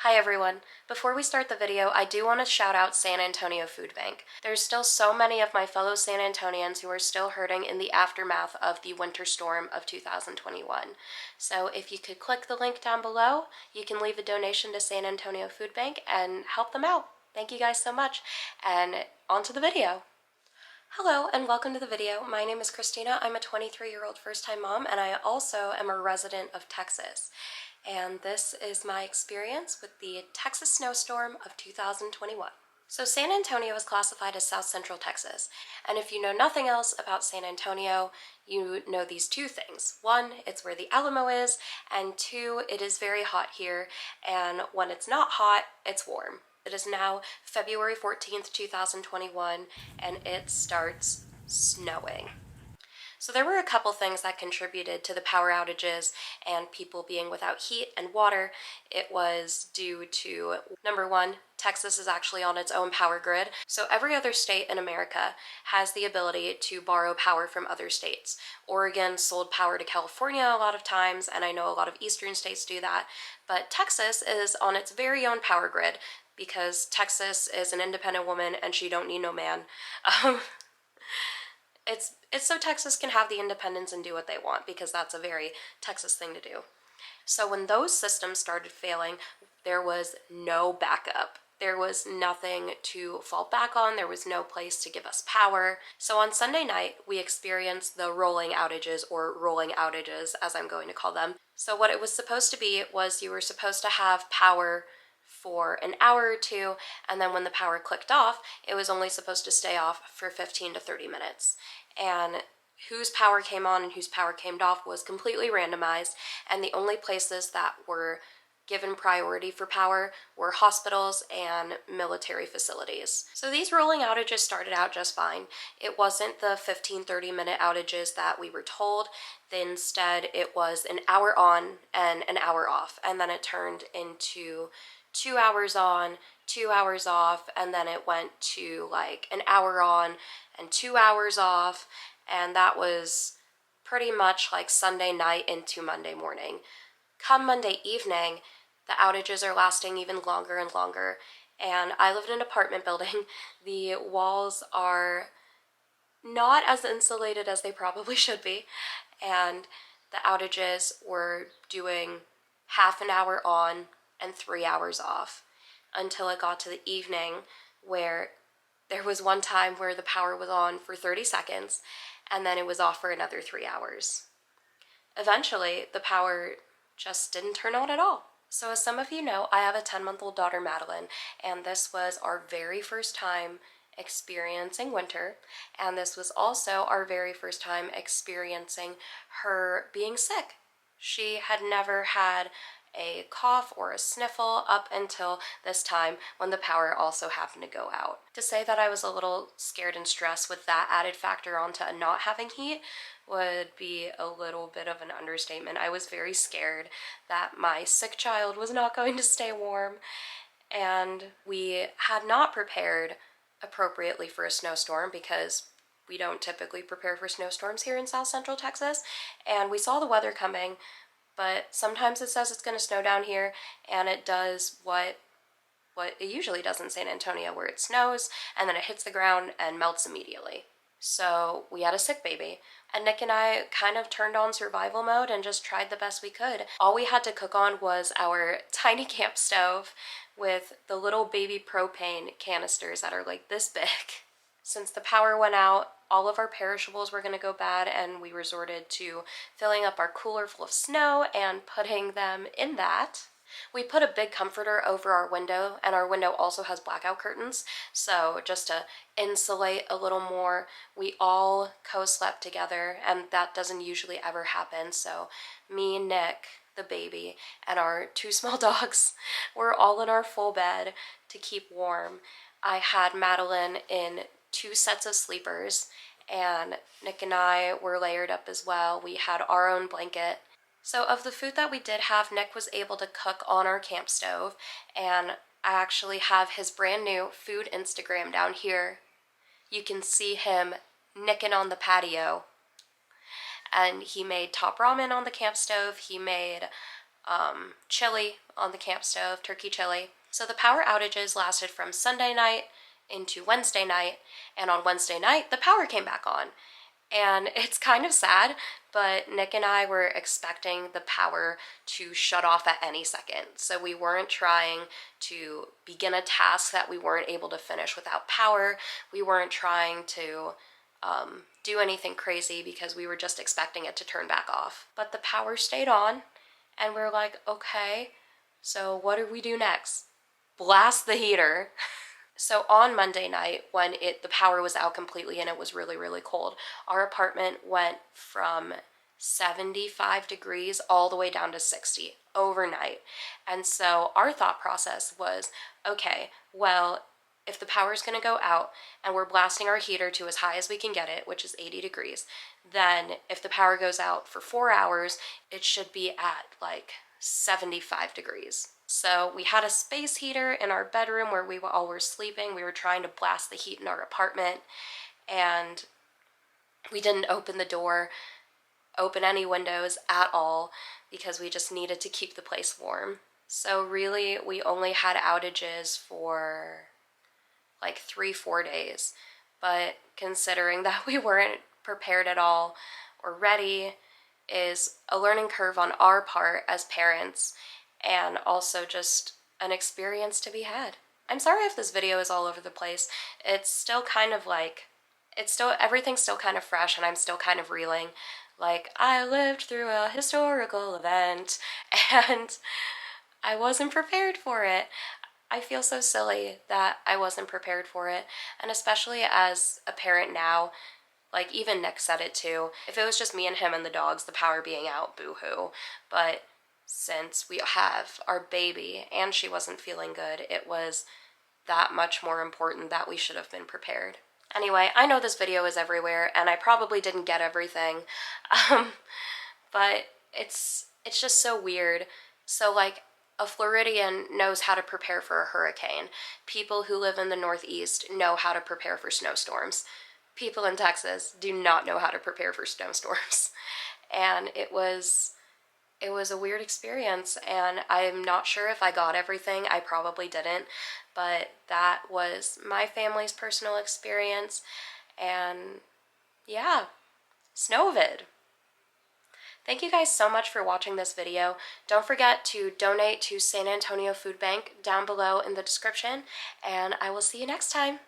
Hi everyone. Before we start the video, I do want to shout out San Antonio Food Bank. There's still so many of my fellow San Antonians who are still hurting in the aftermath of the winter storm of 2021. So if you could click the link down below, you can leave a donation to San Antonio Food Bank and help them out. Thank you guys so much, and on to the video. Hello and welcome to the video. My name is Christina. I'm a 23-year-old first-time mom, and I also am a resident of Texas. And this is my experience with the Texas snowstorm of 2021. So San Antonio is classified as South Central Texas, and if you know nothing else about San Antonio, you know these two things. One, it's where the Alamo is, and two, it is very hot here, and when it's not hot, it's warm. It is now February 14th, 2021, and it starts snowing. So there were a couple things that contributed to the power outages and people being without heat and water. It was due to, number one, Texas is actually on its own power grid. So every other state in America has the ability to borrow power from other states. Oregon sold power to California a lot of times, and I know a lot of eastern states do that. But Texas is on its very own power grid because Texas is an independent woman and she don't need no man. It's so Texas can have the independence and do what they want, because that's a very Texas thing to do. So when those systems started failing, there was no backup. There was nothing to fall back on. There was no place to give us power. So on Sunday night, we experienced the rolling outages, or rolling outages, as I'm going to call them. So what it was supposed to be was you were supposed to have power for an hour or two, and then when the power clicked off, it was only supposed to stay off for 15 to 30 minutes. And whose power came on and whose power came off was completely randomized, and the only places that were given priority for power were hospitals and military facilities. So these rolling outages started out just fine. It wasn't the 15-30 minute outages that we were told. Instead, it was an hour on and an hour off, and then it turned into 2 hours on, 2 hours off, and then it went to like an hour on and 2 hours off, and that was pretty much like Sunday night into Monday morning. Come Monday evening, the outages are lasting even longer and longer, and I live in an apartment building. The walls are not as insulated as they probably should be, and the outages were doing half an hour on and 3 hours off until it got to the evening, where there was one time where the power was on for 30 seconds and then it was off for another 3 hours. Eventually, the power just didn't turn on at all. So as some of you know, I have a 10-month-old daughter, Madeline, and this was our very first time experiencing winter, and this was also our very first time experiencing her being sick. She had never had a cough or a sniffle up until this time, when the power also happened to go out. To say that I was a little scared and stressed with that added factor onto not having heat would be a little bit of an understatement. I was very scared that my sick child was not going to stay warm, and we had not prepared appropriately for a snowstorm because we don't typically prepare for snowstorms here in South Central Texas, and we saw the weather coming, but sometimes it says it's going to snow down here, and it does what it usually does in San Antonio, where it snows and then it hits the ground and melts immediately. So we had a sick baby, and Nick and I kind of turned on survival mode and just tried the best we could. All we had to cook on was our tiny camp stove with the little baby propane canisters that are like this big. Since the power went out, all of our perishables were going to go bad, and we resorted to filling up our cooler full of snow and putting them in that. We put a big comforter over our window, and our window also has blackout curtains, so just to insulate a little more, we all co-slept together, and that doesn't usually ever happen. So me, Nick, the baby, and our 2 small dogs were all in our full bed to keep warm. I had Madeline in 2 sets of sleepers, and Nick and I were layered up as well. We had our own blanket. So of the food that we did have, Nick was able to cook on our camp stove, and I actually have his brand new food Instagram down here. You can see him nicking on the patio, and he made top ramen on the camp stove. He made chili on the camp stove, turkey chili. So the power outages lasted from Sunday night into Wednesday night, and on Wednesday night, the power came back on. And it's kind of sad, but Nick and I were expecting the power to shut off at any second. So we weren't trying to begin a task that we weren't able to finish without power. We weren't trying to do anything crazy because we were just expecting it to turn back off. But the power stayed on, and we're like, okay, so what do we do next? Blast the heater. So on Monday night, when the power was out completely and it was really, really cold, our apartment went from 75 degrees all the way down to 60 overnight. And so our thought process was, okay, well, if the power is going to go out and we're blasting our heater to as high as we can get it, which is 80 degrees, then if the power goes out for 4 hours, it should be at like 75 degrees. So we had a space heater in our bedroom where we all were sleeping. We were trying to blast the heat in our apartment, and we didn't open the door, open any windows at all, because we just needed to keep the place warm. So really, we only had outages for like 3-4 days. But considering that we weren't prepared at all or ready, is a learning curve on our part as parents, and also just an experience to be had. I'm sorry if this video is all over the place. It's still kind of like, everything's still kind of fresh, and I'm still kind of reeling. Like, I lived through a historical event, and I wasn't prepared for it. I feel so silly that I wasn't prepared for it, and especially as a parent now, like even Nick said it too, if it was just me and him and the dogs, the power being out, boo-hoo. But since we have our baby and she wasn't feeling good, it was that much more important that we should have been prepared. Anyway, I know this video is everywhere and I probably didn't get everything, but it's just so weird. So like, a Floridian knows how to prepare for a hurricane. People who live in the Northeast know how to prepare for snowstorms. People in Texas do not know how to prepare for snowstorms. And it was a weird experience, and I'm not sure if I got everything. I probably didn't, but that was my family's personal experience, and yeah, Snowvid. Thank you guys so much for watching this video. Don't forget to donate to San Antonio Food Bank down below in the description, and I will see you next time.